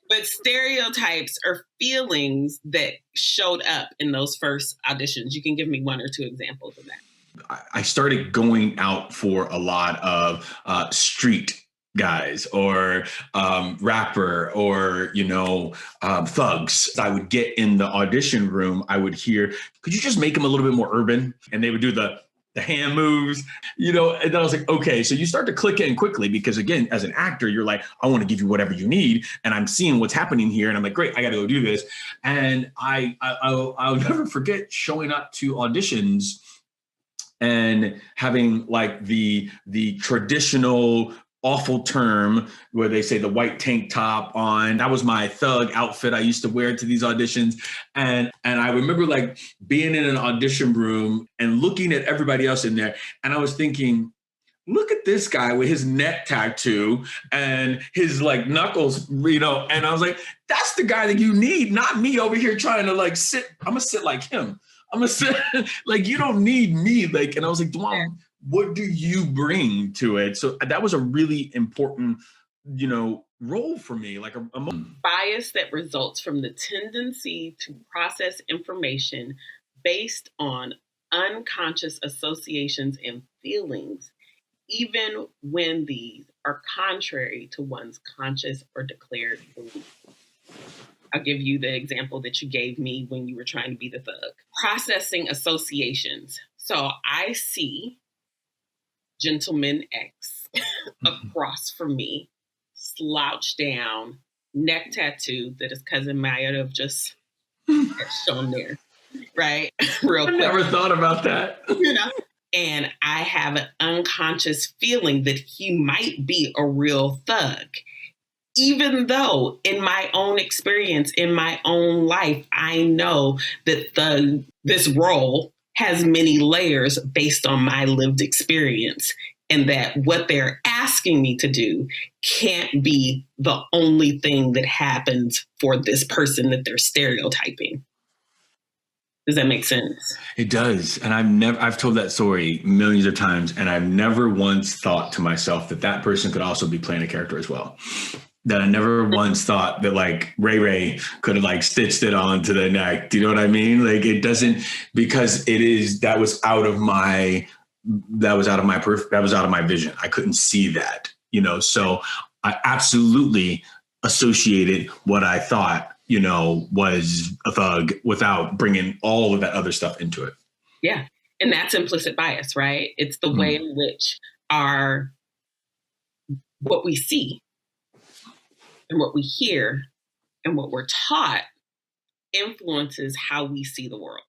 But stereotypes are feelings that showed up in those first auditions. You can give me one or two examples of that. I started going out for a lot of street guys or rapper or, thugs. I would get in the audition room. I would hear, could you just make them a little bit more urban? And they would do the hand moves, and then I was like, okay, so you start to click in quickly because again, as an actor, you're like, I want to give you whatever you need. And I'm seeing what's happening here. And I'm like, great, I got to go do this. And I'll never forget showing up to auditions and having like the traditional awful term where they say the white tank top on. That was my thug outfit I used to wear to these auditions. And I remember like being in an audition room and looking at everybody else in there. And I was thinking, look at this guy with his neck tattoo and his like knuckles, and I was like, that's the guy that you need, not me over here trying to like sit. I'm gonna sit like him. I'm gonna say, like, you don't need me. Like, and I was like, DaJuan, what do you bring to it? So that was a really important, role for me. Like a bias that results from the tendency to process information based on unconscious associations and feelings, even when these are contrary to one's conscious or declared belief. I'll give you the example that you gave me when you were trying to be the thug. Processing associations. So I see Gentleman X across from me, slouched down, neck tattoo that his cousin might have just shown there, right? Real quick. I never thought about that. And I have an unconscious feeling that he might be a real thug. Even though in my own experience, in my own life, I know that this role has many layers based on my lived experience, and that what they're asking me to do can't be the only thing that happens for this person that they're stereotyping. Does that make sense? It does. And I've told that story millions of times, and I've never once thought to myself that person could also be playing a character as well. That I never once thought that like Ray could have like stitched it onto the neck. Do you know what I mean? Like it doesn't, because that was out of my vision. I couldn't see that, so I absolutely associated what I thought, was a thug without bringing all of that other stuff into it. Yeah. And that's implicit bias, right? It's the way in which what we see and what we hear and what we're taught influences how we see the world.